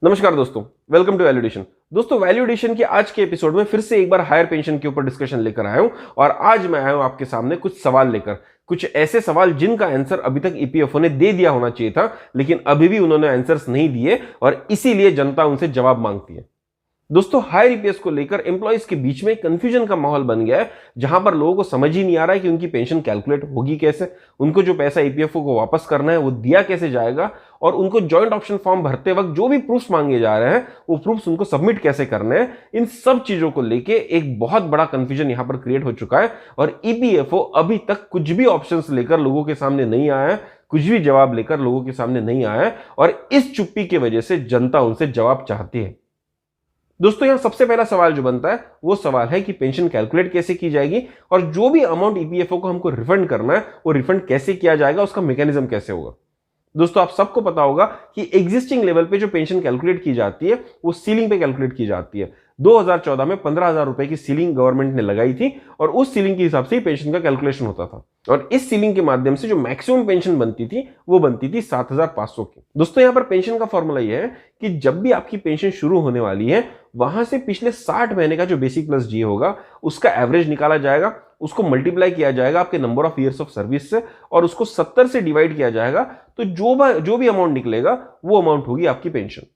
नमस्कार दोस्तों, welcome to value addition. दोस्तों, वैल्यूडेशन के आज के एपिसोड में फिर से एक बार हायर पेंशन के ऊपर डिस्कशन लेकर आया हूं और आज मैं आया हूं आपके सामने कुछ सवाल लेकर, कुछ ऐसे सवाल जिनका आंसर अभी तक ईपीएफओ ने दे दिया होना चाहिए था, लेकिन अभी भी उन्होंने आंसर्स नहीं दिए और इसीलिए जनता उनसे जवाब मांगती है। दोस्तों, हायर ईपीएस को लेकर एम्प्लॉइज के बीच में कंफ्यूजन का माहौल बन गया है, जहां पर लोगों को समझ ही नहीं आ रहा है कि उनकी पेंशन कैलकुलेट होगी कैसे, उनको जो पैसा ईपीएफओ को वापस करना है वो दिया कैसे जाएगा, और उनको जॉइंट ऑप्शन फॉर्म भरते वक्त जो भी प्रूफ्स मांगे जा रहे हैं वो प्रूफ्स उनको सबमिट कैसे करने हैं। इन सब चीजों को लेके एक बहुत बड़ा कंफ्यूजन यहां पर क्रिएट हो चुका है और ईपीएफओ अभी तक कुछ भी ऑप्शंस लेकर लोगों के सामने नहीं आया है, कुछ भी जवाब लेकर लोगों के सामने नहीं आया है और इस चुप्पी की वजह से जनता उनसे जवाब चाहती है। दोस्तों, यहां सबसे पहला सवाल जो बनता है वो सवाल है कि पेंशन कैलकुलेट कैसे की जाएगी और जो भी अमाउंट ईपीएफओ को हमको रिफंड करना है वो रिफंड कैसे किया जाएगा, उसका मैकेनिज्म कैसे होगा। दोस्तों, आप सबको पता होगा कि एग्जिस्टिंग लेवल पे जो पेंशन कैलकुलेट की जाती है वो सीलिंग पे कैलकुलेट की जाती है। 2014 में 15,000 रुपए की सीलिंग गवर्नमेंट ने लगाई थी और उस सीलिंग के हिसाब से ही पेंशन का कैलकुलेशन होता था और इस सीलिंग के माध्यम से जो मैक्सिमम पेंशन बनती थी वो बनती थी 7,500 की। दोस्तों, यहां पर पेंशन का फॉर्मूला यह है कि जब भी आपकी पेंशन शुरू होने वाली है वहां से पिछले 60 महीने का जो बेसिक प्लस जी होगा उसका एवरेज निकाला जाएगा, उसको मल्टीप्लाई किया जाएगा आपके number of years of service से और उसको 70 से डिवाइड किया जाएगा, तो जो भी अमाउंट निकलेगा वो अमाउंट होगी आपकी पेंशन।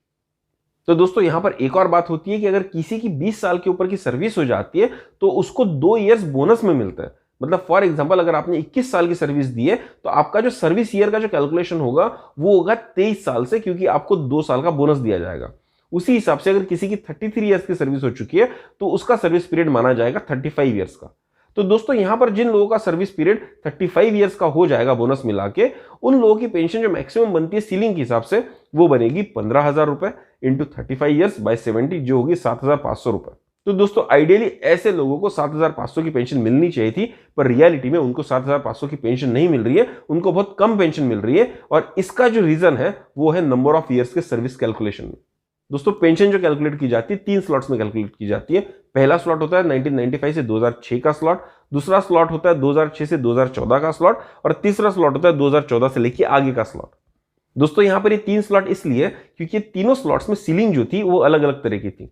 तो दोस्तों, यहां पर एक और बात होती है कि अगर किसी की 20 साल के ऊपर की सर्विस हो जाती है तो उसको 2 ईयर्स बोनस में मिलता है। मतलब फॉर एग्जांपल, अगर आपने 21 साल की सर्विस दी है तो आपका जो सर्विस ईयर का जो कैलकुलेशन होगा वो होगा 23 साल से, क्योंकि आपको 2 साल का बोनस दिया जाएगा। उसी हिसाब से अगर किसी की 33 ईयर्स की सर्विस हो चुकी है तो उसका सर्विस पीरियड माना जाएगा 35 ईयर्स का। तो दोस्तों, यहां पर जिन लोगों का सर्विस पीरियड 35 ईयर्स का हो जाएगा बोनस मिला के, उन लोगों की पेंशन जो मैक्सिमम बनती है सीलिंग के हिसाब से वो बनेगी 15,000 रुपए इंटू 35 ईयर्स बाय 70, जो होगी 7,500 रुपए। तो दोस्तों, आइडियली ऐसे लोगों को 7,500 की पेंशन मिलनी चाहिए थी, पर रियलिटी में उनको 7,500 की पेंशन नहीं मिल रही है, उनको बहुत कम पेंशन मिल रही है और इसका जो रीजन है वो है नंबर ऑफ ईयर्स के सर्विस कैलकुलेशन में। दोस्तों, पेंशन जो कैलकुलेट की जाती है 3 स्लॉट्स में कैलकुलेट की जाती है। पहला स्लॉट होता है 1995 से 2006 का स्लॉट, दूसरा स्लॉट होता है 2006 से 2014 का स्लॉट और तीसरा स्लॉट होता है 2014 से लेकर आगे का स्लॉट। दोस्तों, यहां पर ये 3 स्लॉट इसलिए क्योंकि तीनों स्लॉट्स में सीलिंग जो थी वो अलग अलग तरह की थी।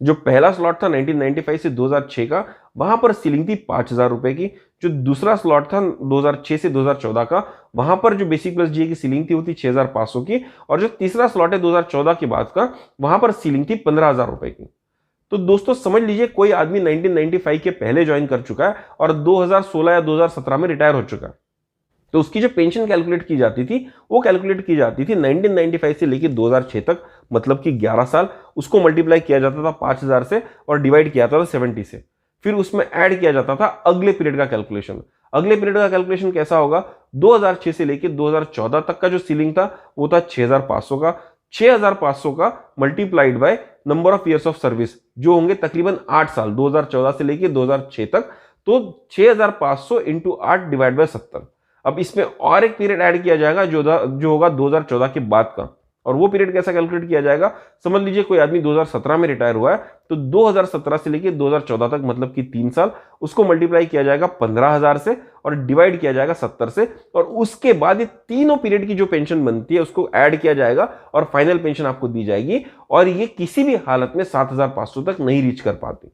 जो पहला स्लॉट था 1995 से 2006 का, वहां पर सीलिंग थी 5,000 रुपए की। जो दूसरा स्लॉट था 2006 से 2014 का, वहां पर जो बेसिक प्लस जीए की सीलिंग थी वो थी 6,500 की और जो तीसरा स्लॉट है 2014 के बाद का, वहां पर सीलिंग थी 15,000 रुपए की। तो दोस्तों, समझ लीजिए कोई आदमी 1995 के पहले ज्वाइन कर चुका है और 2016 या 2017 में रिटायर हो चुका है, तो उसकी जो पेंशन कैलकुलेट की जाती थी वो कैलकुलेट की जाती थी 1995 से लेकर 2006 तक, मतलब कि 11 साल। उसको मल्टीप्लाई किया जाता था 5,000 से और डिवाइड किया जाता था 70 से, फिर उसमें ऐड किया जाता था अगले पीरियड का कैलकुलेशन। अगले पीरियड का कैलकुलेशन कैसा होगा, 2006 से लेकर 2014 तक का जो सीलिंग था वो था 6,500 का। 6,500 का multiplied by number of years of service, जो होंगे तकरीबन 8 साल, 2014 से लेकर 2006 तक। तो 6,500 इंटू 8 डिवाइड बाय 70। अब इसमें और एक पीरियड ऐड किया जाएगा जो होगा 2014 के बाद का, और वो पीरियड कैसा कैलकुलेट किया जाएगा, समझ लीजिए कोई आदमी 2017 में रिटायर हुआ है तो 2017 से लेकर 2014 तक, मतलब कि 3 साल, उसको मल्टीप्लाई किया जाएगा 15,000 से और डिवाइड किया जाएगा 70 से, और उसके बाद ये तीनों पीरियड की जो पेंशन बनती है उसको ऐड किया जाएगा और फाइनल पेंशन आपको दी जाएगी, और ये किसी भी हालत में 7,500 तक नहीं रीच कर पाती।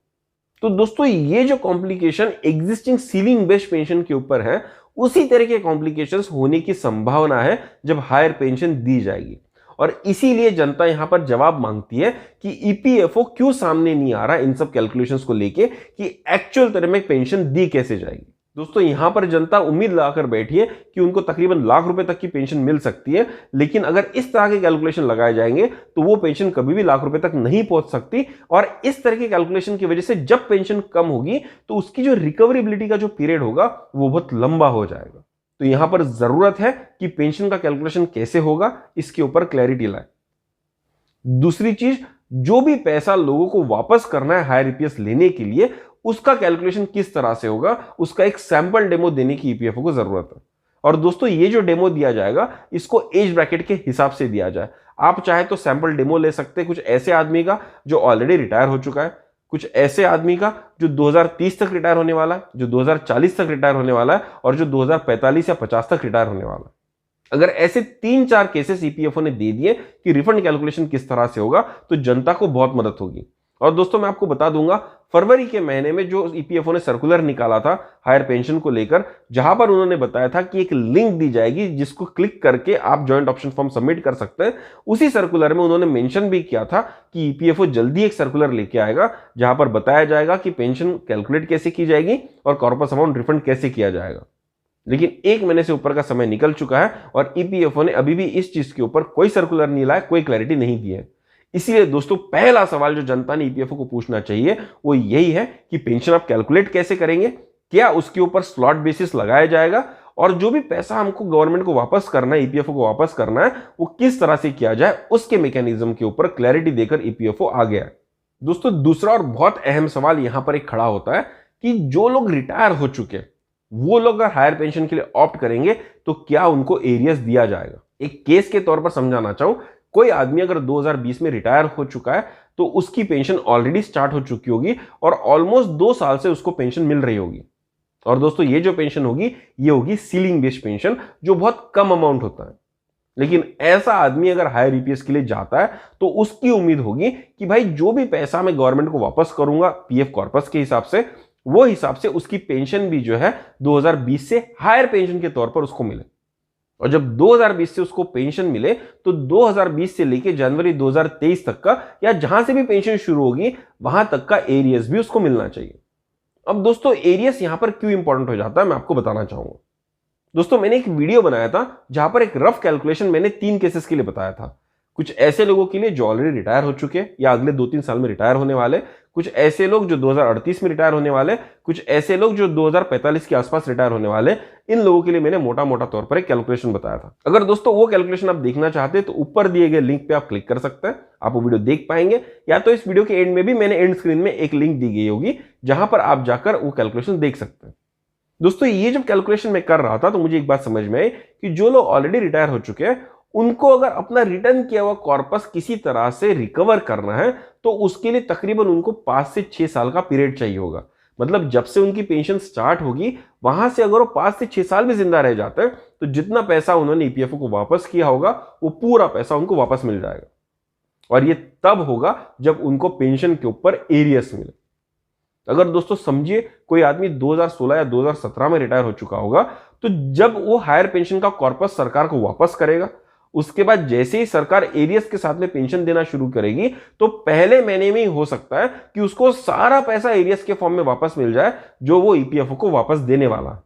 तो दोस्तों, ये जो complication existing ceiling based pension के ऊपर है, उसी तरह के कॉम्प्लिकेशंस होने की संभावना है जब हायर पेंशन दी जाएगी, और इसीलिए जनता यहां पर जवाब मांगती है कि ईपीएफओ क्यों सामने नहीं आ रहा इन सब कैलकुलेशंस को लेके कि एक्चुअल तरह में पेंशन दी कैसे जाएगी। दोस्तों, यहां पर जनता उम्मीद लगाकर बैठी है कि उनको तकरीबन लाख रुपए तक की पेंशन मिल सकती है, लेकिन अगर इस तरह के कैलकुलेशन लगाए जाएंगे तो वो पेंशन कभी भी लाख रुपए तक नहीं पहुंच सकती, और इस तरह के कैलकुलेशन की वजह से जब पेंशन कम होगी तो उसकी जो रिकवरेबिलिटी का जो पीरियड होगा वो बहुत लंबा हो जाएगा। तो यहां पर जरूरत है कि पेंशन का कैलकुलेशन कैसे होगा इसके ऊपर क्लैरिटी लाए। दूसरी चीज, जो भी पैसा लोगों को वापस करना है हायर ईपीएस लेने के लिए, उसका कैलकुलेशन किस तरह से होगा, उसका एक सैंपल डेमो देने की ईपीएफओ को जरूरत है। और दोस्तों, ये जो डेमो दिया जाएगा इसको एज ब्रैकेट के हिसाब से दिया जाए। आप चाहे तो सैंपल डेमो ले सकते हैं कुछ ऐसे आदमी का जो ऑलरेडी रिटायर हो चुका है, कुछ ऐसे आदमी का जो 2030 तक रिटायर होने वाला है, जो 2040 तक रिटायर होने वाला है, और जो 2045 या 50 तक रिटायर होने वाला है। अगर ऐसे 3-4 केसेस ईपीएफओ ने दे दिए कि रिफंड कैलकुलेशन किस तरह से होगा, तो जनता को बहुत मदद होगी। और दोस्तों मैं आपको बता दूंगा, फरवरी के महीने में जो ईपीएफओ ने सर्कुलर निकाला था हायर पेंशन को लेकर, जहां पर उन्होंने बताया था कि एक लिंक दी जाएगी जिसको क्लिक करके आप जॉइंट ऑप्शन फॉर्म सबमिट कर सकते हैं, उसी सर्कुलर में उन्होंने मेंशन भी किया था कि ईपीएफओ जल्दी एक सर्कुलर लेके आएगा जहां पर बताया जाएगा कि पेंशन कैलकुलेट कैसे की जाएगी और कॉर्पस अमाउंट रिफंड कैसे किया जाएगा। लेकिन 1 महीने से ऊपर का समय निकल चुका है और ईपीएफओ ने अभी भी इस चीज के ऊपर कोई सर्कुलर नहीं लाया, कोई क्लैरिटी नहीं दी है। इसीलिए दोस्तों पहला सवाल जो जनता ने ईपीएफओ को पूछना चाहिए वो यही है कि पेंशन आप कैलकुलेट कैसे करेंगे, क्या उसके ऊपर स्लॉट बेसिस लगाया जाएगा, और जो भी पैसा हमको गवर्नमेंट को वापस करना है, ईपीएफओ को वापस करना है, वो किस तरह से किया जाए, उसके मैकेनिज्म के ऊपर क्लैरिटी देकर ईपीएफओ आ गया है। दोस्तों दूसरा और बहुत अहम सवाल यहां पर एक खड़ा होता है कि जो लोग रिटायर हो चुके हैं वो लोग अगर हायर पेंशन के लिए ऑप्ट करेंगे तो क्या उनको एरियस दिया जाएगा। एक केस के तौर पर समझाना चाहूं, कोई आदमी अगर 2020 में रिटायर हो चुका है तो उसकी पेंशन ऑलरेडी स्टार्ट हो चुकी होगी और ऑलमोस्ट 2 साल से उसको पेंशन मिल रही होगी। और दोस्तों ये जो पेंशन होगी ये होगी सीलिंग बेस्ड पेंशन, जो बहुत कम अमाउंट होता है। लेकिन ऐसा आदमी अगर हायर ईपीएस के लिए जाता है तो उसकी उम्मीद होगी कि भाई जो भी पैसा मैं गवर्नमेंट को वापस करूंगा पीएफ कॉर्पस के हिसाब से, वो हिसाब से उसकी पेंशन भी जो है 2020 से हायर पेंशन के तौर पर उसको मिले। और जब 2020 से उसको पेंशन मिले तो 2020 से लेके जनवरी 2023 तक का या जहां से भी पेंशन शुरू होगी वहां तक का एरियस भी उसको मिलना चाहिए। अब दोस्तों एरियस यहां पर क्यों इंपॉर्टेंट हो जाता है मैं आपको बताना चाहूंगा। दोस्तों मैंने एक वीडियो बनाया था जहां पर एक रफ कैलकुलेशन मैंने 3 केसेस के लिए बताया था। कुछ ऐसे लोगों के लिए जो ऑलरेडी रिटायर हो चुके हैं या अगले 2-3 साल में रिटायर होने वाले, कुछ ऐसे लोग जो 2038 में रिटायर होने वाले, कुछ ऐसे लोग जो 2045 के आसपास रिटायर होने वाले। इन लोगों के लिए मैंने मोटा मोटा तौर पर एक कैलकुलेशन बताया था। अगर दोस्तों वो कैलकुलेशन आप देखना चाहते हैं तो ऊपर दिए गए लिंक पे आप क्लिक कर सकते हैं, आप वो वीडियो देख पाएंगे, या तो इस वीडियो के एंड में भी मैंने एंड स्क्रीन में एक लिंक दी गई होगी जहां पर आप जाकर वो कैलकुलेशन देख सकते हैं। दोस्तों ये जब कैलकुलेशन मैं कर रहा था तो मुझे एक बात समझ में आई कि जो लोग ऑलरेडी रिटायर हो चुके हैं उनको अगर अपना रिटर्न किया हुआ कॉर्पस किसी तरह से रिकवर करना है तो उसके लिए तकरीबन उनको 5 से 6 साल का पीरियड चाहिए होगा। मतलब जब से उनकी पेंशन स्टार्ट होगी वहां से अगर वो 5 से 6 साल भी जिंदा रह जाते हैं तो जितना पैसा उन्होंने ईपीएफओ को वापस किया होगा वो पूरा पैसा उनको वापस मिल जाएगा। और ये तब होगा जब उनको पेंशन के ऊपर एरियस मिले। अगर दोस्तों समझिए कोई आदमी 2016 या 2017 में रिटायर हो चुका होगा तो जब वो हायर पेंशन का कॉर्पस सरकार को वापस करेगा, उसके बाद जैसे ही सरकार एरियस के साथ में पेंशन देना शुरू करेगी तो पहले महीने में ही हो सकता है कि उसको सारा पैसा एरियस के फॉर्म में वापस मिल जाए जो वो ईपीएफओ को वापस देने वाला।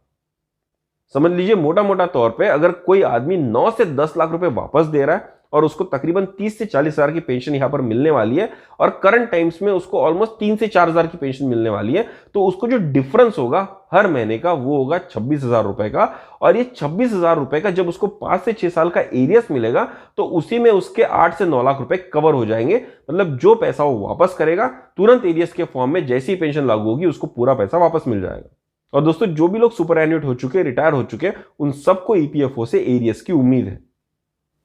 समझ लीजिए मोटा मोटा तौर पे अगर कोई आदमी 9 से 10 लाख रुपए वापस दे रहा है और उसको तकरीबन 30 से 40 हजार की पेंशन यहां पर मिलने वाली है और करंट टाइम्स में उसको ऑलमोस्ट 3 से 4 हजार की पेंशन मिलने वाली है, तो उसको जो डिफरेंस होगा हर महीने का वो होगा 26,000 रुपए का। और ये 26,000 रुपए का जब उसको 5 से 6 साल का एरियस मिलेगा तो उसी में उसके 8 से 9 लाख रुपए कवर हो जाएंगे। मतलब जो पैसा वो वापस करेगा तुरंत एरियस के फॉर्म में जैसी ही पेंशन लागू होगी उसको पूरा पैसा वापस मिल जाएगा। और दोस्तों जो भी लोग सुपर एन्युएट हो चुके, रिटायर हो चुके, उन सबको ईपीएफओ से एरियस की उम्मीद है।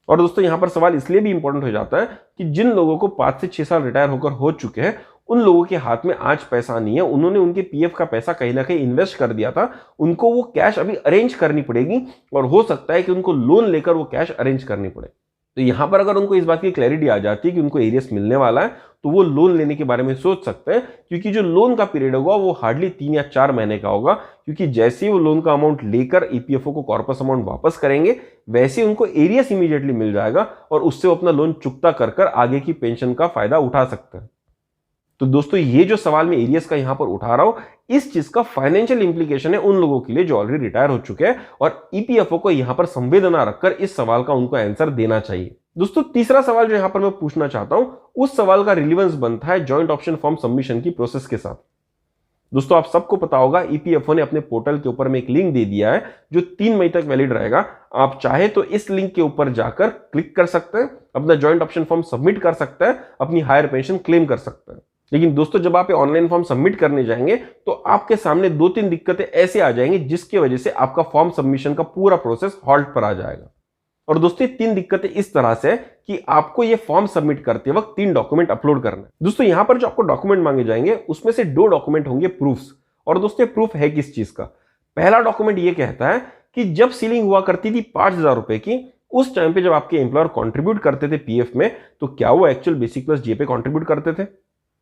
और दोस्तों यहां पर सवाल इसलिए भी इंपॉर्टेंट हो जाता है कि जिन लोगों को 5 से 6 साल रिटायर होकर हो चुके हैं उन लोगों के हाथ में आज पैसा नहीं है, उन्होंने उनके पीएफ का पैसा कहीं ना कहीं इन्वेस्ट कर दिया था, उनको वो कैश अभी अरेंज करनी पड़ेगी और हो सकता है कि उनको लोन लेकर वो कैश अरेंज करनी पड़े। तो यहां पर अगर उनको इस बात की क्लैरिटी आ जाती है कि उनको एरियस मिलने वाला है तो वो लोन लेने के बारे में सोच सकते हैं, क्योंकि जो लोन का पीरियड होगा वो हार्डली 3 या 4 महीने का होगा। क्योंकि जैसे ही वो लोन का अमाउंट लेकर ईपीएफओ को कॉर्पस अमाउंट वापस करेंगे वैसे ही उनको एरियस इमीडिएटली मिल जाएगा और उससे वो अपना लोन चुकता कर आगे की पेंशन का फायदा उठा सकते हैं। तो दोस्तों ये जो सवाल मैं एरियस का यहां पर उठा रहा हूं इस चीज का फाइनेंशियल इंप्लीकेशन है उन लोगों के लिए जो ऑलरेडी रिटायर हो चुके हैं और ईपीएफओ को यहां पर संवेदना रखकर इस सवाल का उनको आंसर देना चाहिए। दोस्तों तीसरा सवाल जो यहां पर मैं पूछना चाहता हूं उस सवाल का रिलेवेंस बनता है जॉइंट ऑप्शन फॉर्म सबमिशन की प्रोसेस के साथ। दोस्तों आप सबको पता होगा ईपीएफओ ने अपने पोर्टल के ऊपर में एक लिंक दे दिया है जो 3 मई तक वैलिड रहेगा। आप चाहे तो इस लिंक के ऊपर जाकर क्लिक कर सकते हैं, अपना जॉइंट ऑप्शन फॉर्म सबमिट कर सकते हैं, अपनी हायर पेंशन क्लेम कर सकते हैं। लेकिन दोस्तों जब आप ऑनलाइन फॉर्म सबमिट करने जाएंगे तो आपके सामने 2-3 दिक्कतें ऐसे आ जाएंगी जिसकी वजह से आपका फॉर्म सबमिशन का पूरा प्रोसेस हॉल्ट पर आ जाएगा। और दोस्तों 3 दिक्कतें इस तरह से कि आपको ये फॉर्म सबमिट करते वक्त 3 डॉक्यूमेंट अपलोड करना है। दोस्तों यहां पर जो आपको डॉक्यूमेंट मांगे जाएंगे उसमें से 2 डॉक्यूमेंट होंगे प्रूफ्स। और दोस्तों प्रूफ है किस चीज का? पहला डॉक्यूमेंट ये कहता है कि जब सीलिंग हुआ करती थी 5,000 रुपए की, उस टाइम पे जब आपके एम्प्लॉयर कंट्रीब्यूट करते थे पीएफ में, तो क्या वो एक्चुअल बेसिक प्लस जे पे कंट्रीब्यूट करते थे?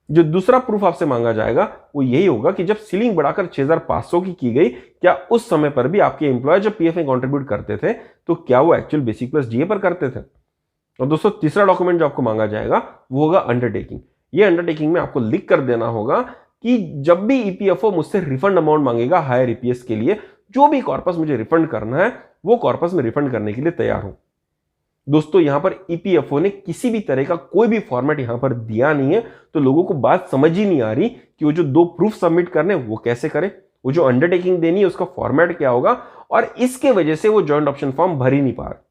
जो दूसरा प्रूफ आपसे मांगा जाएगा वो यही होगा कि जब सीलिंग बढ़ाकर 6,500 की गई, क्या उस समय पर भी आपके एम्प्लॉयर जब पीएफ में कंट्रीब्यूट करते थे तो क्या वो एक्चुअल बेसिक प्लस जीए पर करते थे? और दोस्तों तीसरा डॉक्यूमेंट जो आपको मांगा जाएगा वो होगा अंडरटेकिंग। ये अंडरटेकिंग में आपको लिख कर देना होगा कि जब भी ईपीएफओ मुझसे रिफंड अमाउंट मांगेगा हायर ईपीएस के लिए, जो भी कॉर्पस मुझे रिफंड करना है वो कॉर्पस में रिफंड करने के लिए तैयार हूं। दोस्तों यहां पर ईपीएफओ ने किसी भी तरह का कोई भी फॉर्मेट यहां पर दिया नहीं है, तो लोगों को बात समझ ही नहीं आ रही कि वो जो 2 प्रूफ सबमिट करने वो कैसे करे, वो जो अंडरटेकिंग देनी है उसका फॉर्मेट क्या होगा, और इसके वजह से वो जॉइंट ऑप्शन फॉर्म भर ही नहीं पा रहे।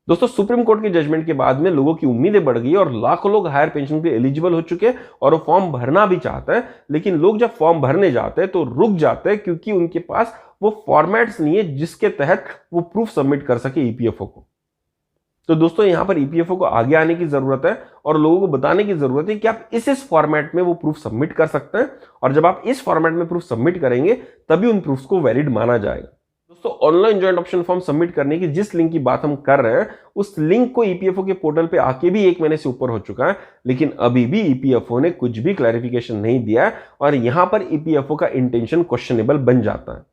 दोस्तों सुप्रीम कोर्ट के जजमेंट के बाद में लोगों की उम्मीदें बढ़ गई और लाखों लोग हायर पेंशन के एलिजिबल हो चुके हैं और वो फॉर्म भरना भी चाहते हैं, लेकिन लोग जब फॉर्म भरने जाते हैं तो रुक जाते हैं क्योंकि उनके पास वो फॉर्मेट्स नहीं है जिसके तहत वो प्रूफ सबमिट कर सके ईपीएफओ को। तो दोस्तों यहां पर ईपीएफओ को आगे आने की जरूरत है और लोगों को बताने की जरूरत है कि आप इस फॉर्मेट में वो प्रूफ सबमिट कर सकते हैं, और जब आप इस फॉर्मेट में प्रूफ सबमिट करेंगे तभी उन प्रूफ्स को वैलिड माना जाएगा। दोस्तों online joint option form submit करने की जिस लिंक की बात हम कर रहे हैं, उस लिंक को ईपीएफओ के पोर्टल पे आके भी 1 महीने से ऊपर हो चुका है, लेकिन अभी भी ईपीएफओ ने कुछ भी क्लैरिफिकेशन नहीं दिया है और यहां पर ईपीएफओ का इंटेंशन क्वेश्चनेबल बन जाता है।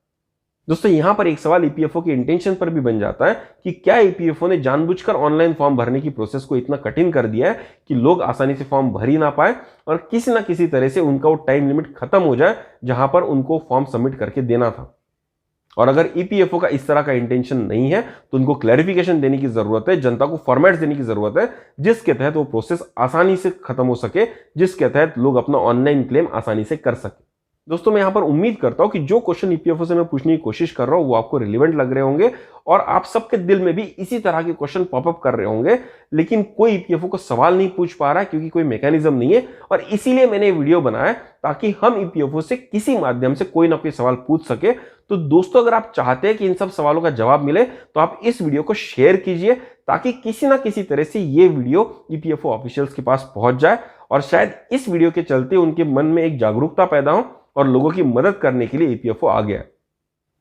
दोस्तों यहां पर एक सवाल ईपीएफओ के इंटेंशन पर भी बन जाता है कि क्या ईपीएफओ ने जानबूझकर ऑनलाइन फॉर्म भरने की प्रोसेस को इतना कठिन कर दिया है कि लोग आसानी से फॉर्म भर ही ना पाए और किसी ना किसी तरह से उनका वो टाइम लिमिट खत्म हो जाए जहां पर उनको फॉर्म सबमिट करके देना था। और अगर ईपीएफओ का इस तरह का इंटेंशन नहीं है तो उनको क्लैरिफिकेशन देने की जरूरत है, जनता को फॉर्मेट्स देने की जरूरत है जिसके तहत वो प्रोसेस आसानी से खत्म हो सके, जिसके तहत लोग अपना ऑनलाइन क्लेम आसानी से कर सके। दोस्तों मैं यहां पर उम्मीद करता हूं कि जो क्वेश्चन ईपीएफओ से मैं पूछने की कोशिश कर रहा हूं वो आपको रिलेवेंट लग रहे होंगे और आप सबके दिल में भी इसी तरह के क्वेश्चन पॉपअप कर रहे होंगे, लेकिन कोई ईपीएफओ को सवाल नहीं पूछ पा रहा है क्योंकि कोई मैकेनिज्म नहीं है, और इसीलिए मैंने वीडियो बनाया ताकि हम ईपीएफओ से किसी माध्यम से कोई ना कोई सवाल पूछ सके। तो दोस्तों अगर आप चाहते हैं कि इन सब सवालों का जवाब मिले तो आप इस वीडियो को शेयर कीजिए ताकि किसी ना किसी तरह से ये वीडियो ईपीएफओ ऑफिशियल्स के पास पहुंच जाए और शायद इस वीडियो के चलते उनके मन में एक जागरूकता पैदा हो और लोगों की मदद करने के लिए ईपीएफओ आ गया है।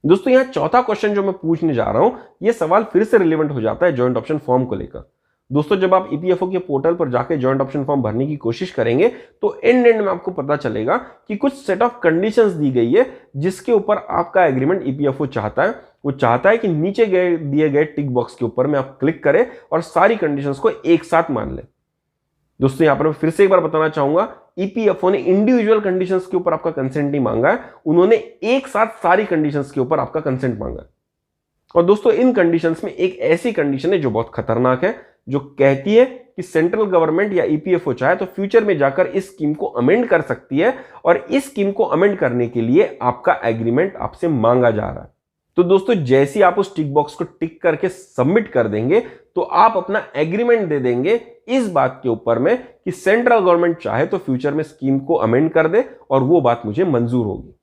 दोस्तों यहां चौथा क्वेश्चन जो मैं पूछने जा रहा हूं, यह सवाल फिर से रिलेवेंट हो जाता है जॉइंट ऑप्शन फॉर्म को लेकर। दोस्तों जब आप ईपीएफओ के पोर्टल पर जाकर जॉइंट ऑप्शन फॉर्म भरने की कोशिश करेंगे तो एंड में आपको पता चलेगा कि कुछ सेट ऑफ कंडीशंस दी गई है जिसके ऊपर आपका एग्रीमेंट ईपीएफओ चाहता है। वो चाहता है कि नीचे दिए गए टिक बॉक्स के ऊपर में आप क्लिक करें और सारी कंडीशंस को एक साथ मान लें। दोस्तों यहां पर मैं फिर से एक बार बताना चाहूंगा, ईपीएफओ ने इंडिविजुअल कंडीशंस के ऊपर आपका कंसेंट नहीं मांगा है, उन्होंने एक साथ सारी कंडीशंस के ऊपर आपका कंसेंट मांगा है। और दोस्तों इन कंडीशंस में एक ऐसी कंडीशन है जो बहुत खतरनाक है, जो कहती है कि सेंट्रल गवर्नमेंट या ईपीएफओ चाहे तो फ्यूचर में जाकर इस स्कीम को अमेंड कर सकती है और इस स्कीम को अमेंड करने के लिए आपका एग्रीमेंट आपसे मांगा जा रहा है। तो दोस्तों जैसे ही आप उस टिक बॉक्स को टिक करके सबमिट कर देंगे तो आप अपना एग्रीमेंट दे देंगे इस बात के ऊपर में कि सेंट्रल गवर्नमेंट चाहे तो फ्यूचर में स्कीम को अमेंड कर दे और वो बात मुझे मंजूर होगी।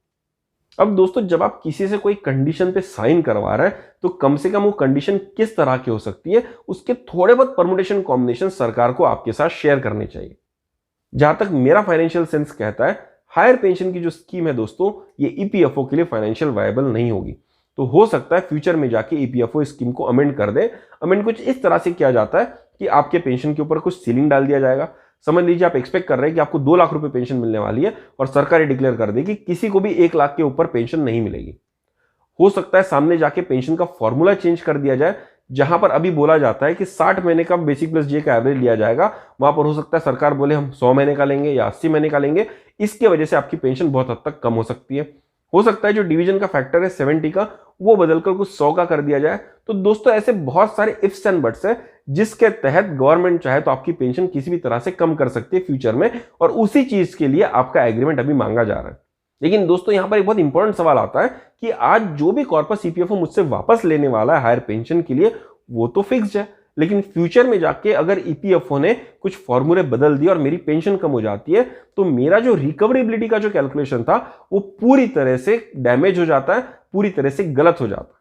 अब दोस्तों जब आप किसी से कोई कंडीशन पे साइन करवा रहे हैं तो कम से कम वो कंडीशन किस तरह की हो सकती है, उसके थोड़े बहुत परमुटेशन कॉम्बिनेशन सरकार को आपके साथ शेयर करने चाहिए। जहां तक मेरा फाइनेंशियल सेंस कहता है, हायर पेंशन की जो स्कीम है दोस्तों, ये ईपीएफओ के लिए फाइनेंशियल वायबल नहीं होगी। तो हो सकता है फ्यूचर में जाके ईपीएफओ स्कीम को अमेंड कर दे। अमेंड कुछ इस तरह से किया जाता है कि आपके पेंशन के ऊपर कुछ सीलिंग डाल दिया जाएगा। समझ लीजिए आप एक्सपेक्ट कर रहे हैं कि आपको 2 लाख रुपए पेंशन मिलने वाली है और सरकार ये डिक्लेयर कर देगी कि किसी को भी 1 लाख के ऊपर पेंशन नहीं मिलेगी। हो सकता है सामने जाके पेंशन का फॉर्मूला चेंज कर दिया जाए, जहां पर अभी बोला जाता है कि 60 महीने का बेसिक प्लस जे का एवरेज लिया जाएगा, वहां पर हो सकता है सरकार बोले हम 100 महीने का लेंगे या 80 महीने का लेंगे। इसके वजह से आपकी पेंशन बहुत हद तक कम हो सकती है। हो सकता है जो डिवीजन का फैक्टर है 70 का, वो बदलकर कुछ 100 का कर दिया जाए। तो दोस्तों ऐसे बहुत सारे इफ्स एंड बट्स है जिसके तहत गवर्नमेंट चाहे तो आपकी पेंशन किसी भी तरह से कम कर सकती है फ्यूचर में, और उसी चीज के लिए आपका एग्रीमेंट अभी मांगा जा रहा है। लेकिन दोस्तों यहां पर एक बहुत इंपॉर्टेंट सवाल आता है कि आज जो भी कॉर्पस ईपीएफओ मुझसे वापस लेने वाला है हायर पेंशन के लिए, वो तो फिक्स्ड है, लेकिन फ्यूचर में जाके अगर ईपीएफओ ने कुछ फॉर्मूले बदल दिए और मेरी पेंशन कम हो जाती है तो मेरा जो रिकवरेबिलिटी का जो कैलकुलेशन था वो पूरी तरह से डैमेज हो जाता है, पूरी तरह से गलत हो जाता है।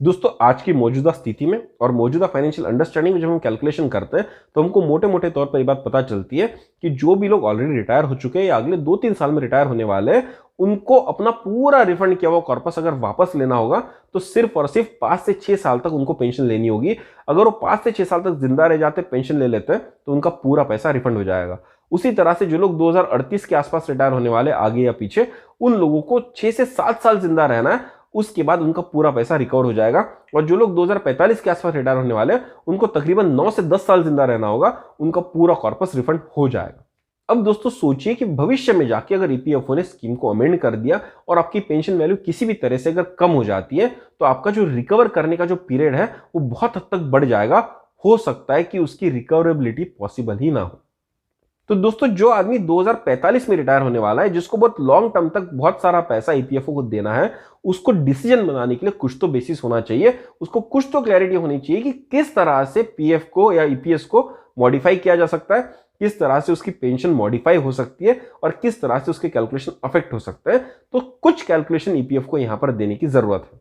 दोस्तों आज की मौजूदा स्थिति में और मौजूदा फाइनेंशियल अंडरस्टैंडिंग में जब हम कैलकुलेशन करते हैं तो हमको मोटे मोटे तौर पर यह बात पता चलती है कि जो भी लोग ऑलरेडी रिटायर हो चुके हैं या अगले 2-3 साल में रिटायर होने वाले हैं, उनको अपना पूरा रिफंड किया हुआ कॉर्पस अगर वापस लेना होगा तो सिर्फ और सिर्फ 5 से 6 साल तक उनको पेंशन लेनी होगी। अगर वो 5 से 6 साल तक जिंदा रह जाते, पेंशन ले लेते हैं, तो उनका पूरा पैसा रिफंड हो जाएगा। उसी तरह से जो लोग 2038 के आसपास रिटायर होने वाले, आगे या पीछे, उन लोगों को 6 से 7 साल जिंदा रहना है, उसके बाद उनका पूरा पैसा रिकवर हो जाएगा। और जो लोग 2045 के आसपास रिटायर होने वाले हैं, उनको तकरीबन 9 से 10 साल जिंदा रहना होगा, उनका पूरा कॉर्पस रिफंड हो जाएगा। अब दोस्तों सोचिए कि भविष्य में जाके अगर ईपीएफओ ने स्कीम को अमेंड कर दिया और आपकी पेंशन वैल्यू किसी भी तरह से अगर कम हो जाती है, तो आपका जो रिकवर करने का जो पीरियड है वो बहुत हद तक बढ़ जाएगा। हो सकता है कि उसकी रिकवरेबिलिटी पॉसिबल ही ना हो। तो दोस्तों जो आदमी 2045 में रिटायर होने वाला है, जिसको बहुत लॉन्ग टर्म तक बहुत सारा पैसा ईपीएफओ को देना है, उसको डिसीजन बनाने के लिए कुछ तो बेसिस होना चाहिए, उसको कुछ तो क्लैरिटी होनी चाहिए कि किस तरह से पीएफ को या ईपीएस को मॉडिफाई किया जा सकता है, किस तरह से उसकी पेंशन मॉडिफाई हो सकती है और किस तरह से उसके कैलकुलेशन अफेक्ट हो सकते हैं। तो कुछ कैलकुलेशन ईपीएफ को यहां पर देने की जरूरत है।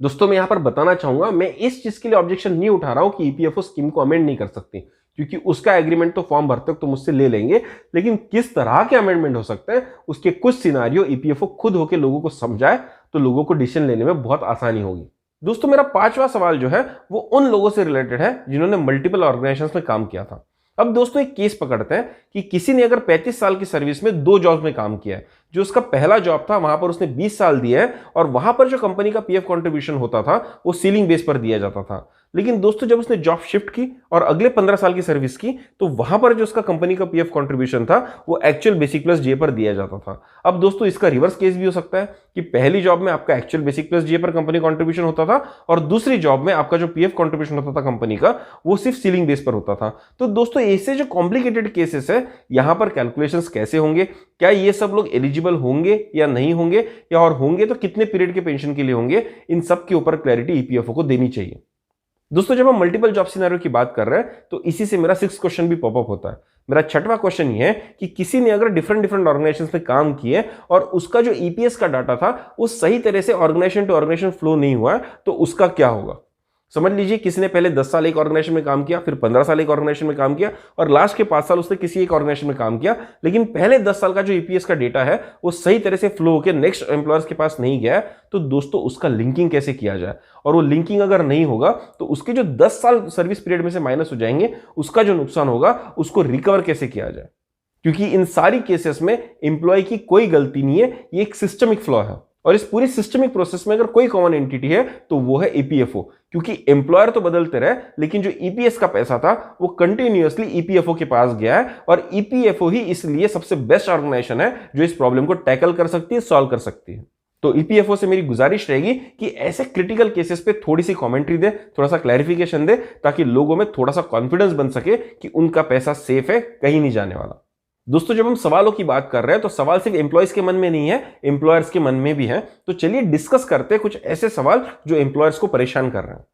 दोस्तों मैं यहां पर बताना चाहूंगा, मैं इस चीज के लिए ऑब्जेक्शन नहीं उठा रहा हूं कि ईपीएफओ स्कीम को अमेंड नहीं कर सकती, क्योंकि उसका एग्रीमेंट तो फॉर्म भरते वक्त तो मुझसे ले लेंगे, लेकिन किस तरह के अमेंडमेंट हो सकते हैं उसके कुछ सिनारियो ईपीएफओ खुद होकर लोगों को समझाए तो लोगों को डिसीजन लेने में बहुत आसानी होगी। दोस्तों मेरा 5वां सवाल जो है वो उन लोगों से रिलेटेड है जिन्होंने मल्टीपल ऑर्गेनाइजेशंस में काम किया था। अब दोस्तों एक केस पकड़ते हैं कि किसी ने अगर 35 साल की सर्विस में 2 जॉब्स में काम किया है। जो उसका पहला जॉब था वहां पर उसने 20 साल दिए हैं और वहां पर जो कंपनी का पीएफ कंट्रीब्यूशन होता था वो सीलिंग बेस पर दिया जाता था। लेकिन दोस्तों जब उसने जॉब शिफ्ट की और अगले 15 साल की सर्विस की, तो वहां पर जो उसका कंपनी का पीएफ कंट्रीब्यूशन था वो एक्चुअल बेसिक प्लस जे पर दिया जाता था। अब दोस्तों इसका रिवर्स केस भी हो सकता है कि पहली जॉब में आपका एक्चुअल बेसिक प्लस जे पर कंपनी कंट्रीब्यूशन होता था और दूसरी जॉब में आपका जो पीएफ कंट्रीब्यूशन होता था कंपनी का, वो सिर्फ सीलिंग बेस पर होता था। तो दोस्तों ऐसे जो कॉम्प्लिकेटेड केसेस है, यहां पर कैलकुलेशंस कैसे होंगे, क्या ये सब लोग एलिजिबल होंगे या नहीं होंगे, या और होंगे तो कितने पीरियड के पेंशन के लिए होंगे, इन सब के ऊपर क्लैरिटी ईपीएफओ को देनी चाहिए। दोस्तों जब हम मल्टीपल जॉब सिनेरियो की बात कर रहे हैं तो इसी से मेरा 6th क्वेश्चन भी पॉपअप होता है। मेरा 6वां क्वेश्चन ये है कि किसी ने अगर डिफरेंट ऑर्गेनाइजेशंस में काम किए और उसका जो ईपीएस का डाटा था वो सही तरह से ऑर्गेनाइजेशन टू ऑर्गेनाइजेशन फ्लो नहीं हुआ, तो उसका क्या होगा। समझ लीजिए किसी ने पहले 10 साल एक ऑर्गेनाइजेशन में काम किया, फिर 15 साल एक ऑर्गेनाइजेशन में काम किया और लास्ट के 5 साल उसने किसी एक ऑर्गेनाइजेशन में काम किया, लेकिन पहले 10 साल का जो ईपीएस का डेटा है वो सही तरह से फ्लो होकर नेक्स्ट एम्प्लॉयर्स के पास नहीं गया है। तो दोस्तों उसका लिंकिंग कैसे किया जाए, और वो लिंकिंग अगर नहीं होगा तो उसके जो 10 साल सर्विस पीरियड में से माइनस हो जाएंगे, उसका जो नुकसान होगा उसको रिकवर कैसे किया जाए। क्योंकि इन सारी केसेस में एम्प्लॉय की कोई गलती नहीं है, ये एक सिस्टमिक फ्लॉ है और इस पूरी सिस्टमिक प्रोसेस में अगर कोई कॉमन एंटिटी है तो वो है ईपीएफओ। क्योंकि एम्प्लॉयर तो बदलते रहे लेकिन जो ईपीएस का पैसा था वो कंटिन्यूअसली ईपीएफओ के पास गया है, और ईपीएफओ ही इसलिए सबसे बेस्ट ऑर्गेनाइजेशन है जो इस प्रॉब्लम को टैकल कर सकती है, सॉल्व कर सकती है। तो ईपीएफओ से मेरी गुजारिश रहेगी कि ऐसे क्रिटिकल केसेस पे थोड़ी सी कमेंट्री दे, थोड़ा सा क्लैरिफिकेशन दे, ताकि लोगों में थोड़ा सा कॉन्फिडेंस बन सके कि उनका पैसा सेफ है, कहीं नहीं जाने वाला। दोस्तों जब हम सवालों की बात कर रहे हैं तो सवाल सिर्फ एम्प्लॉयज के मन में नहीं है, एम्प्लॉयर्स के मन में भी है। तो चलिए डिस्कस करते हैं कुछ ऐसे सवाल जो एम्प्लॉयर्स को परेशान कर रहे हैं।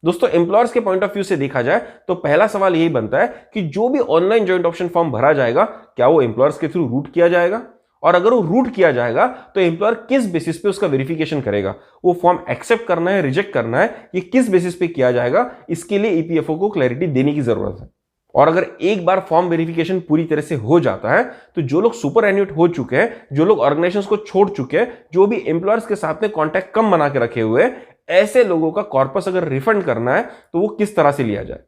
दोस्तों एम्प्लॉयर्स के पॉइंट ऑफ व्यू से देखा जाए तो पहला सवाल यही बनता है कि जो भी ऑनलाइन जॉइंट ऑप्शन फॉर्म भरा जाएगा क्या वो एम्प्लॉयर्स के थ्रू रूट किया जाएगा, और अगर वो रूट किया जाएगा तो एम्प्लॉयर किस बेसिस पे उसका वेरिफिकेशन करेगा, वो फॉर्म एक्सेप्ट करना है, रिजेक्ट करना है, ये किस बेसिस पे किया जाएगा, इसके लिए ईपीएफओ को क्लैरिटी देने की जरूरत है। और अगर एक बार फॉर्म वेरिफिकेशन पूरी तरह से हो जाता है तो जो लोग सुपर एन्यूट हो चुके हैं, जो लोग ऑर्गेनाइजेशंस को छोड़ चुके हैं, जो भी एम्प्लॉयर्स के साथ में कॉन्टैक्ट कम बना के रखे हुए हैं, ऐसे लोगों का कॉर्पस अगर रिफंड करना है तो वो किस तरह से लिया जाए।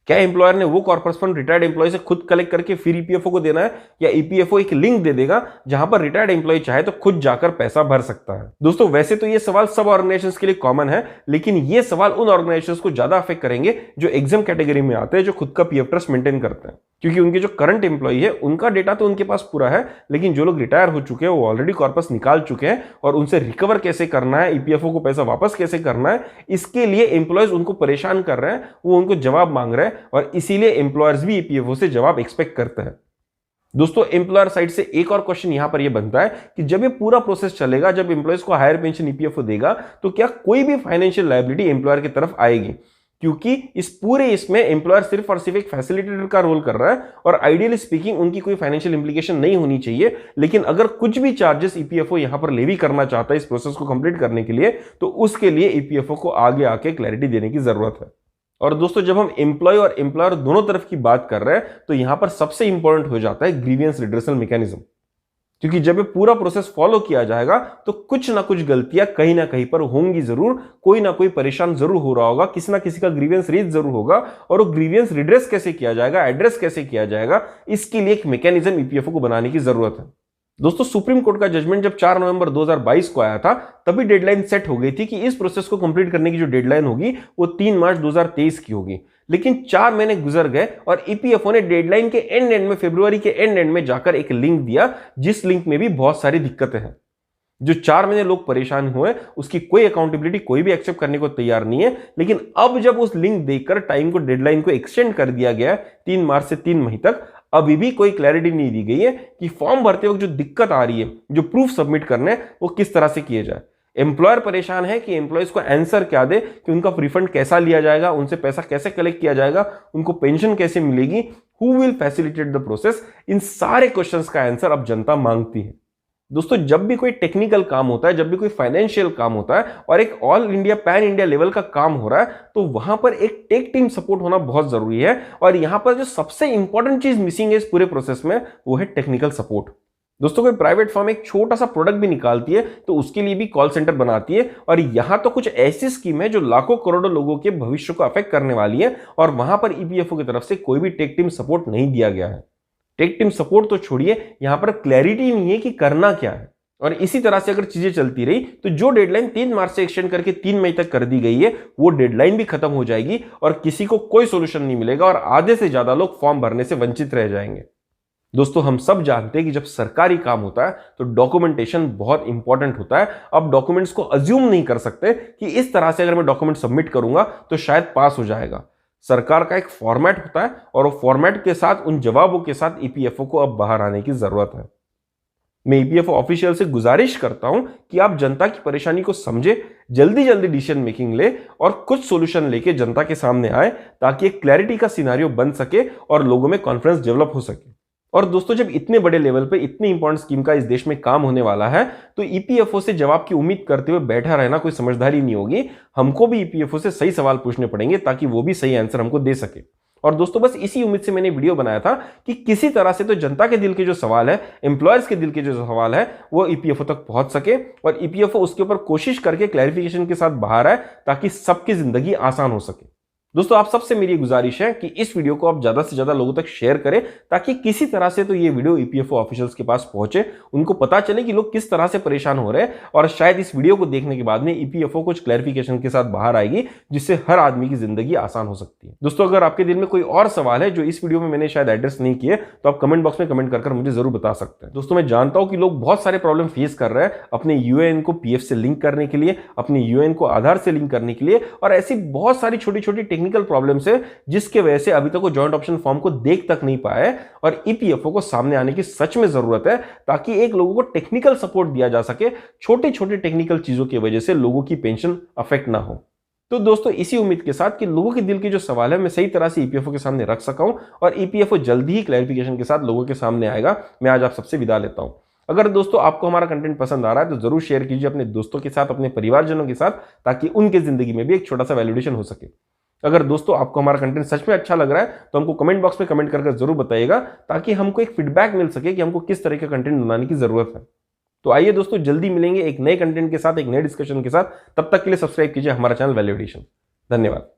क्या एम्प्लॉयर ने वो कॉर्पस फंड रिटायर्ड एम्प्लॉय से खुद कलेक्ट करके फिर ईपीएफओ को देना है, या ईपीएफओ एक लिंक दे देगा जहां पर रिटायर्ड एम्प्लॉय चाहे तो खुद जाकर पैसा भर सकता है। दोस्तों वैसे तो ये सवाल सब ऑर्गेनाइजेशंस के लिए कॉमन है, लेकिन ये सवाल उन ऑर्गेनाइजेशंस को ज्यादा अफेक्ट करेंगे जो एग्जाम कैटेगरी में आते हैं, जो खुद का पीएफ ट्रस्ट मेंटेन करते हैं। क्योंकि उनके जो करंट एम्प्लॉय है उनका डेटा तो उनके पास पूरा है, लेकिन जो लोग रिटायर हो चुके हैं वो ऑलरेडी कॉर्पस निकाल चुके हैं, और उनसे रिकवर कैसे करना है, ईपीएफओ को पैसा वापस कैसे करना है, इसके लिए एम्प्लॉयज उनको परेशान कर रहे हैं, वो उनको जवाब मांग रहे हैं, और इसीलिए एम्प्लॉयर्स भी ईपीएफओ से जवाब एक्सपेक्ट करते हैं। दोस्तों एम्प्लॉयर साइड से एक और क्वेश्चन यहां पर यह बनता है कि जब ये पूरा प्रोसेस चलेगा, जब एम्प्लॉयज को हायर पेंशन ईपीएफओ देगा, तो क्या कोई भी फाइनेंशियल लायबिलिटी एम्प्लॉयर की तरफ आएगी, क्योंकि इसमें एम्प्लॉयर सिर्फ और सिर्फ एक फैसिलिटेटर का रोल कर रहा है, और आइडियली स्पीकिंग उनकी कोई फाइनेंशियल इंप्लीकेशन नहीं होनी चाहिए। लेकिन अगर कुछ भी चार्जेस ईपीएफओ यहां पर लेवी करना चाहता है इस प्रोसेस को कंप्लीट करने के लिए, तो उसके लिए ईपीएफओ को आगे आके क्लैरिटी देने की जरूरत है। और दोस्तों जब हम एम्प्लॉय और एम्प्लॉयर दोनों तरफ की बात कर रहे हैं तो यहां पर सबसे इंपॉर्टेंट हो जाता है ग्रीवियंस रिड्रेसल मैकेनिज्म। क्योंकि जब ये पूरा प्रोसेस फॉलो किया जाएगा तो कुछ ना कुछ गलतियां कहीं ना कहीं पर होंगी जरूर, कोई ना कोई परेशान जरूर हो रहा होगा, किसी ना किसी का ग्रीवियंस रेज जरूर होगा, और वो ग्रीवियंस रिड्रेस कैसे किया जाएगा, एड्रेस कैसे किया जाएगा, इसके लिए एक मैकेनिज्म ईपीएफओ को बनाने की जरूरत है। दोस्तों, सुप्रीम कोर्ट का जजमेंट जब 4 नवंबर 2022 को आया था, तभी डेडलाइन सेट हो गई थी कि इस प्रोसेस को कंप्लीट करने की जो डेडलाइन होगी वो 3 मार्च 2023 की होगी। लेकिन 4 महीने गुजर गए और ईपीएफओ ने डेडलाइन के एंड में, फरवरी के एंड में जाकर एक लिंक दिया, जिस लिंक में भी बहुत सारी दिक्कतें हैं। जो 4 महीने लोग परेशान हुए, उसकी कोई अकाउंटेबिलिटी कोई भी एक्सेप्ट करने को तैयार नहीं है। लेकिन अब जब उस लिंक देखकर टाइम को, डेडलाइन को एक्सटेंड कर दिया गया 3 मार्च से 3 मई तक, अभी भी कोई क्लैरिटी नहीं दी गई है कि फॉर्म भरते वक्त जो दिक्कत आ रही है, जो प्रूफ सबमिट करने, वो किस तरह से किए जाए। एम्प्लॉयर परेशान है कि एम्प्लॉयज को आंसर क्या दे, कि उनका रिफंड कैसा लिया जाएगा, उनसे पैसा कैसे कलेक्ट किया जाएगा, उनको पेंशन कैसे मिलेगी, who will facilitate the process. इन सारे क्वेश्चंस का आंसर अब जनता मांगती है। दोस्तों, जब भी कोई टेक्निकल काम होता है, जब भी कोई फाइनेंशियल काम होता है और एक all India, pan India level का काम हो रहा है, तो वहां पर एक टेक टीम सपोर्ट होना बहुत जरूरी है। और यहां पर जो सबसे इंपॉर्टेंट चीज मिसिंग है इस पूरे प्रोसेस में, वो है टेक्निकल सपोर्ट। दोस्तों, कोई प्राइवेट फर्म एक छोटा सा प्रोडक्ट भी निकालती है तो उसके लिए भी कॉल सेंटर बनाती है, और यहां तो कुछ ऐसी स्कीम है जो लाखों करोड़ों लोगों के भविष्य को अफेक्ट करने वाली है, और वहां पर ईपीएफओ की तरफ से कोई भी टेक टीम सपोर्ट नहीं दिया गया है। टेक टीम सपोर्ट तो छोड़िए, यहां पर क्लैरिटी नहीं है कि करना क्या है। और इसी तरह से अगर चीजें चलती रही तो जो डेडलाइन 3 मार्च से एक्सटेंड करके 3 मई तक कर दी गई है, वो डेडलाइन भी खत्म हो जाएगी और किसी को कोई सोल्यूशन नहीं मिलेगा, और आधे से ज्यादा लोग फॉर्म भरने से वंचित रह जाएंगे। दोस्तों, हम सब जानते हैं कि जब सरकारी काम होता है तो डॉक्यूमेंटेशन बहुत इंपॉर्टेंट होता है। अब डॉक्यूमेंट्स को अज्यूम नहीं कर सकते कि इस तरह से अगर मैं डॉक्यूमेंट सबमिट करूंगा तो शायद पास हो जाएगा। सरकार का एक फॉर्मेट होता है, और वो फॉर्मेट के साथ, उन जवाबों के साथ ईपीएफओ को अब बाहर आने की जरूरत है। मैं ईपीएफओ ऑफिशियल से गुजारिश करता हूं कि आप जनता की परेशानी को समझे, जल्दी जल्दी डिसीजन मेकिंग ले और कुछ सॉल्यूशन लेके जनता के सामने आए, ताकि एक क्लैरिटी का सिनारियो बन सके और लोगों में कॉन्फिडेंस डेवलप हो सके। और दोस्तों, जब इतने बड़े लेवल पे इतनी इंपॉर्टेंट स्कीम का इस देश में काम होने वाला है, तो ईपीएफओ से जवाब की उम्मीद करते हुए बैठा रहना कोई समझदारी नहीं होगी। हमको भी ईपीएफओ से सही सवाल पूछने पड़ेंगे ताकि वो भी सही आंसर हमको दे सके। और दोस्तों, बस इसी उम्मीद से मैंने वीडियो बनाया था कि किसी तरह से तो जनता के दिल के जो सवाल है, एम्प्लॉयर्स के दिल के जो सवाल है, वो ईपीएफओ तक पहुंच सके और ईपीएफओ उसके ऊपर कोशिश करके क्लैरिफिकेशन के साथ बाहर आए, ताकि सबकी जिंदगी आसान हो सके। दोस्तों, आप सबसे मेरी गुजारिश है कि इस वीडियो को आप ज्यादा से ज्यादा लोगों तक शेयर करें, ताकि किसी तरह से तो ये वीडियो ईपीएफओ ऑफिशियल्स के पास पहुंचे, उनको पता चले कि लोग किस तरह से परेशान हो रहे हैं, और शायद इस वीडियो को देखने के बाद में ईपीएफओ कुछ क्लैरिफिकेशन के साथ बाहर आएगी, जिससे हर आदमी की जिंदगी आसान हो सकती है। दोस्तों, अगर आपके दिल में कोई और सवाल है जो इस वीडियो में मैंने शायद एड्रेस नहीं किए, तो आप कमेंट बॉक्स में कमेंट कर मुझे जरूर बता सकते हैं। दोस्तों, मैं जानता हूं कि लोग बहुत सारे प्रॉब्लम फेस कर रहे हैं अपने यूएएन को पीएफ से लिंक करने के लिए, अपने यूएएन को आधार से लिंक करने के लिए, और ऐसी बहुत सारी छोटी छोटी टेक्निकल प्रॉब्लम से जिसके वजह से अभी तक वो जॉइंट ऑप्शन फॉर्म को देख तक नहीं पाए, और ईपीएफओ को सामने आने की सच में जरूरत है, ताकि एक लोगों को टेक्निकल सपोर्ट दिया जा सके। छोटे छोटे टेक्निकल चीजों की वजह से लोगों की पेंशन अफेक्ट ना हो। तो दोस्तों, इसी उम्मीद के साथ कि लोगों के दिल के जो सवाल है मैं सही तरह से ईपीएफओ के सामने रख सका हूं, और ईपीएफओ जल्दी ही क्लैरिफिकेशन के साथ लोगों के सामने आएगा, मैं आज आप सबसे विदा लेता हूं। अगर दोस्तों आपको हमारा कंटेंट पसंद आ रहा है तो जरूर शेयर कीजिए अपने दोस्तों के साथ, अपने परिवारजनों के साथ, ताकि उनके जिंदगी में भी एक छोटा सा वैल्यूडेशन हो सके। अगर दोस्तों आपको हमारा कंटेंट सच में अच्छा लग रहा है तो हमको कमेंट बॉक्स में कमेंट करके जरूर बताइएगा, ताकि हमको एक फीडबैक मिल सके कि हमको किस तरह का कंटेंट बनाने की जरूरत है। तो आइए दोस्तों, जल्दी मिलेंगे एक नए कंटेंट के साथ, एक नए डिस्कशन के साथ। तब तक के लिए सब्सक्राइब कीजिए हमारा चैनल वैल्यू एडिशन। धन्यवाद।